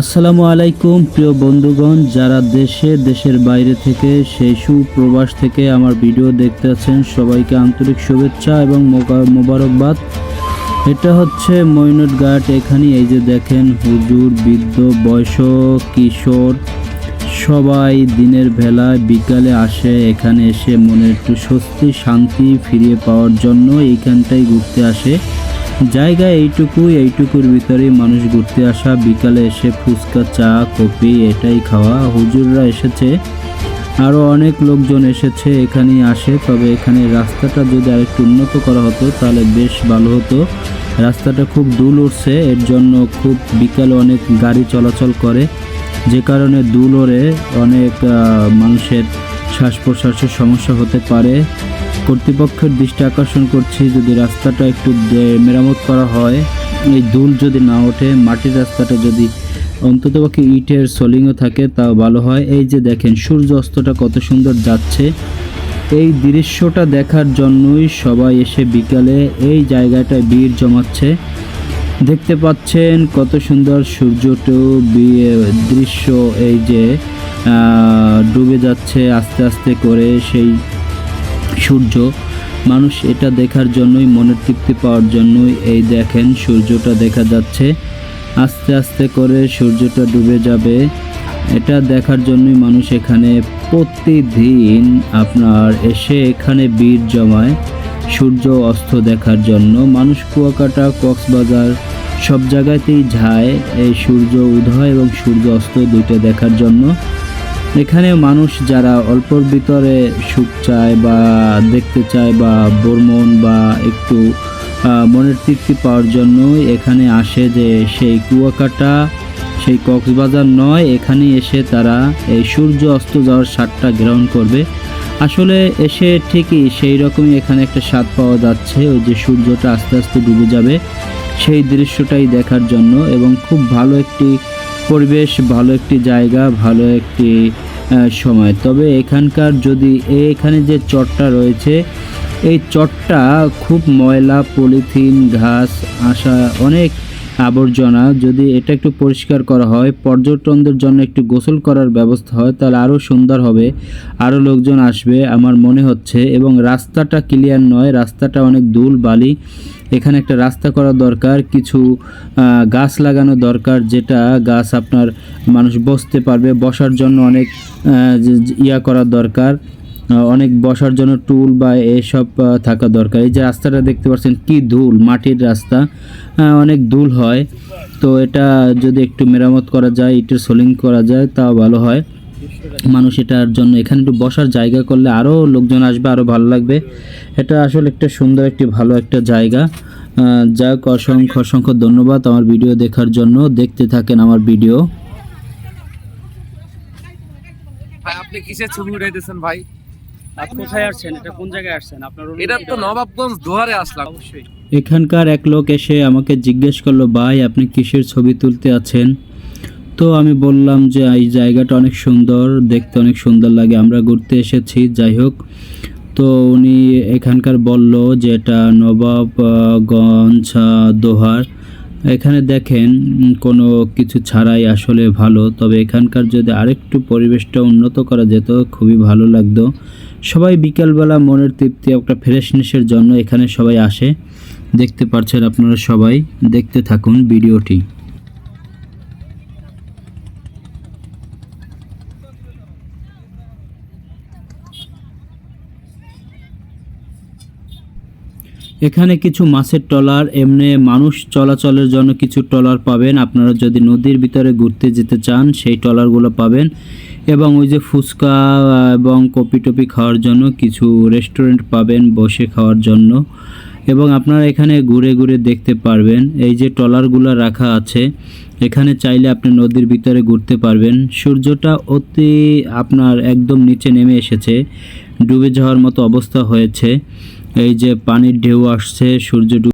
আসসালামু আলাইকুম প্রিয় বন্ধুগণ, যারা দেশের বাইরে থেকে সেই সুপ্রবাস থেকে আমার ভিডিও দেখতে আছেন সবাইকে আন্তরিক শুভেচ্ছা এবং মোবারকবাদ। এটা হচ্ছে মইনুট ঘাট। এখানে এই যে দেখেন হুজুর, বৃদ্ধ, বয়স, কিশোর সবাই দিনের বেলায় বিকালে আসে। এখানে এসে মনে একটু স্বস্তি শান্তি ফিরিয়ে পাওয়ার জন্য এইখানটায় ঘুরতে আসে। জায়গা এইটুকুর ভিতরেই মানুষ ঘুরতে আসা। বিকালে এসে ফুচকা, চা, কফি এটাই খাওয়া। হুজুররা এসেছে, আরও অনেক লোকজন এসেছে, এখানেই আসে। তবে এখানে রাস্তাটা যদি আরেকটু উন্নত করা হতো তাহলে বেশ ভালো হতো। রাস্তাটা খুব ধুল উঠছে, এর জন্য খুব বিকালে অনেক গাড়ি চলাচল করে, যে কারণে ধুল ওড়ে অনেক মানুষের শ্বাস প্রশ্বাসের সমস্যা হতে পারে। কর্তৃপক্ষের দৃষ্টি আকর্ষণ করছি, যদি রাস্তাটা একটু মেরামত করা হয়, এই ধুল যদি না ওঠে, মাটির রাস্তাটা যদি অন্ততপক্ষে ইটের সোলিংও থাকে তাও ভালো হয়। এই যে দেখেন সূর্য অস্তটা কত সুন্দর যাচ্ছে, এই দৃশ্যটা দেখার জন্যই সবাই এসে বিকালে এই জায়গাটায় ভিড় জমাচ্ছে। দেখতে পাচ্ছেন কত সুন্দর সূর্যটা দৃশ্য, এই যে ডুবে যাচ্ছে আস্তে আস্তে করে সেই সূর্য। মানুষ এটা দেখার জন্যই, মনের তৃপ্তি পাওয়ার জন্যই এই দেখেন সূর্যটা দেখা যাচ্ছে আস্তে আস্তে করে, সূর্যটা ডুবে যাবে। এটা দেখার জন্যই মানুষ এখানে প্রতিদিন আপনার এসে এখানে ভিড় জমায় সূর্য অস্ত দেখার জন্য। মানুষ কুয়াকাটা, কক্সবাজার সব জায়গাতেই যায় এই সূর্য উদয় এবং সূর্য অস্ত দুইটা দেখার জন্য। এখানে মানুষ যারা অল্পর ভিতরে সুখ চায় বা দেখতে চায় বা ভ্রমণ বা একটু মনের তৃপ্তি পাওয়ার জন্য এখানে আসে, যে সেই কুয়াকাটা সেই কক্সবাজার নয়, এখানে এসে তারা এই সূর্য অস্ত যাওয়ার স্বাদটা গ্রহণ করবে। আসলে এসে ঠিকই সেই রকমই এখানে একটা স্বাদ পাওয়া যাচ্ছে, ওই যে সূর্যটা আস্তে আস্তে ডুবে যাবে সেই দৃশ্যটাই দেখার জন্য। এবং খুব ভালো একটি পরিবেশ, ভালো একটি জায়গা, ভালো একটি সময়। তবে এখানকার যদি এখানে যে চটটা রয়েছে, এই চটটা খুব ময়লা, পলিথিন, ঘাস, আসা অনেক আবর্জনা, যদি এটা একটু পরিষ্কার করা হয়, পর্যটকদের জন্য একটু গোসল করার ব্যবস্থা হয়, তাহলে আরও সুন্দর হবে, আরও লোকজন আসবে আমার মনে হচ্ছে। এবং রাস্তাটা ক্লিয়ার নয়, রাস্তাটা অনেক ধুল বালি। এখানে একটা রাস্তা করা দরকার, কিছু গাছ লাগানো দরকার, যেটা গাছ আপনার মানুষ বসতে পারবে, বসার জন্য অনেক করা দরকার, অনেক বসার জন্য টুল বা এসব থাকা দরকার। এই যে রাস্তাটা দেখতে পাচ্ছেন কি ধুল, মাটির রাস্তা, অনেক ধুল হয়। তো এটা যদি একটু মেরামত করা যায়, ইটের সোলিং করা যায় তাও ভালো হয়। মানুষ এটার জন্য এখানে একটু বসার জায়গা করলে আরও লোকজন আসবে, আরও ভালো লাগবে। এটা আসলে একটা সুন্দর একটি ভালো একটা জায়গা। যাক, অসংখ্য ধন্যবাদ আমার ভিডিও দেখার জন্য। দেখতে থাকেন আমার ভিডিও। ভাই আপনি কিসের ছবি উঠাইতেছেন ভাই? আপনি কোথায় আসছেন? এটা কোন জায়গায় আসছেন? আপনার এটা তো নবাবগঞ্জ দোহারে আসলাম। অবশ্যই। এখানকার এক লোক এসে আমাকে জিজ্ঞেস করলো, ভাই আপনি কিসের ছবি তুলতে আছেন? তো আমি বললাম যে এই জায়গাটা অনেক সুন্দর, দেখতে অনেক সুন্দর লাগে, আমরা ঘুরতে এসেছি। যাই হোক, তো উনি এখানকার বলল যে এটা নবাবগঞ্জ দোহার। এখানে দেখেন কোনো কিছু ছাড়াই আসলে ভালো। তবে এখানকার যদি আরেকটু পরিবেশটা উন্নত করা যেত খুবই ভালো লাগতো। সবাই বিকালবেলা মনের তৃপ্তি, একটা ফ্রেশনেসের জন্য এখানে সবাই আসে। দেখতে পাচ্ছেন আপনারা, সবাই দেখতে থাকুন ভিডিওটি। এখানে কিছু মাছের ট্রলার, এমনি মানুষ চলাচলের জন্য কিছু ট্রলার পাবেন। আপনারা যদি নদীর ভিতরে ঘুরতে যেতে চান সেই ট্রলারগুলো পাবেন। এবং ওই যে ফুচকা এবং কফি টপি খাওয়ার জন্য কিছু রেস্টুরেন্ট পাবেন বসে খাওয়ার জন্য। এবং আপনারা এখানে ঘুরে ঘুরে দেখতে পারবেন, এই যে ট্রলারগুলো রাখা আছে, এখানে চাইলে আপনি নদীর ভিতরে ঘুরতে পারবেন। সূর্যটা অতি আপনার একদম নিচে নেমে এসেছে, ডুবে যাওয়ার মতো অবস্থা হয়েছে। এই যে পানির ঢেউ আসছে, সূর্য